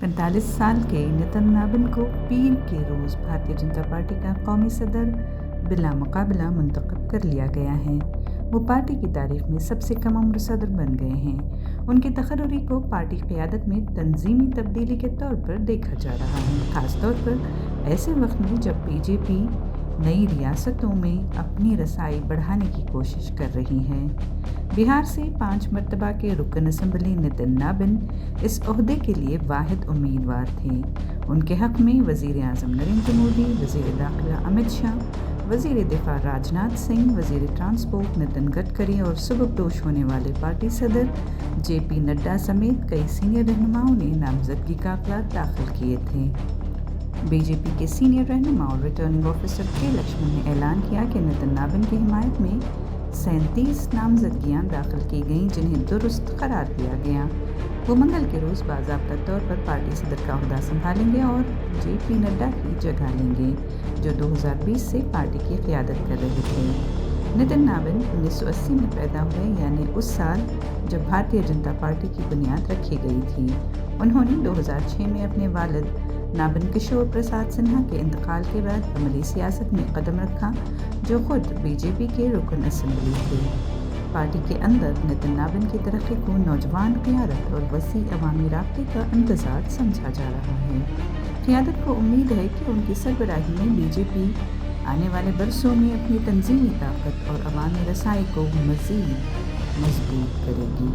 45 साल के नितिन नाबिन को पीर के रोज़ भारतीय जनता पार्टी का कौमी सदर बिला मुकाबला मुंतखब कर लिया गया है। वो पार्टी की तारीख में सबसे कम उम्र सदर बन गए हैं। उनकी तकर्री को पार्टी क़यादत में तंजीमी तब्दीली के तौर पर देखा जा रहा है, ख़ासतौर पर ऐसे वक्त में जब बीजेपी नई रियासतों में अपनी रसाई बढ़ाने की कोशिश कर रही है। बिहार से 5 मरतबा के रुकन असम्बली नितिन नाबिन इस ओहदे के लिए वाहिद उम्मीदवार थे। उनके हक़ में वज़ीर आज़म नरेंद्र मोदी, वज़ीर दाखिला अमित शाह, वज़ीर दिफ़ा राजनाथ सिंह, वज़ीर ट्रांसपोर्ट नितिन गडकरी और सुबकदोश होने वाले पार्टी सदर JP नड्डा समेत कई सीनियर रहनुमाओं ने नामजदगी कागजात दाखिल किए थे। बीजेपी के सीनियर रहनुमा और रिटर्निंग ऑफिसर के लक्ष्मण ने ऐलान किया कि नितिन नाबिन की हिमायत में 37 नामजदगियाँ दाखिल की गईं, जिन्हें दुरुस्त करार दिया गया। वो मंगल के रोज़ बाज़ाब्ता तौर पर पार्टी सदर का ओहदा संभालेंगे और JP नड्डा की जगह लेंगे, जो 2020 से पार्टी की क़यादत कर रहे थे। नितिन नाबिन 1980 में पैदा हुए, यानी उस साल जब भारतीय जनता पार्टी की बुनियाद रखी गई थी। उन्होंने 2006 में अपने वालिद नाबिन किशोर प्रसाद सिन्हा के इंतकाल के बाद अमली सियासत में कदम रखा, जो खुद बीजेपी के रुकन असम्बली थे। पार्टी के अंदर नितिन नाबिन की तरक्की को नौजवान क़यादत और वसी अवामी राब्ते का इंतज़ार समझा जा रहा है। क़यादत को उम्मीद है कि उनकी सरबराही में बीजेपी आने वाले बरसों में अपनी तंजीमी ताकत और अवामी रसाई को मज़ीद मजबूत करेगी।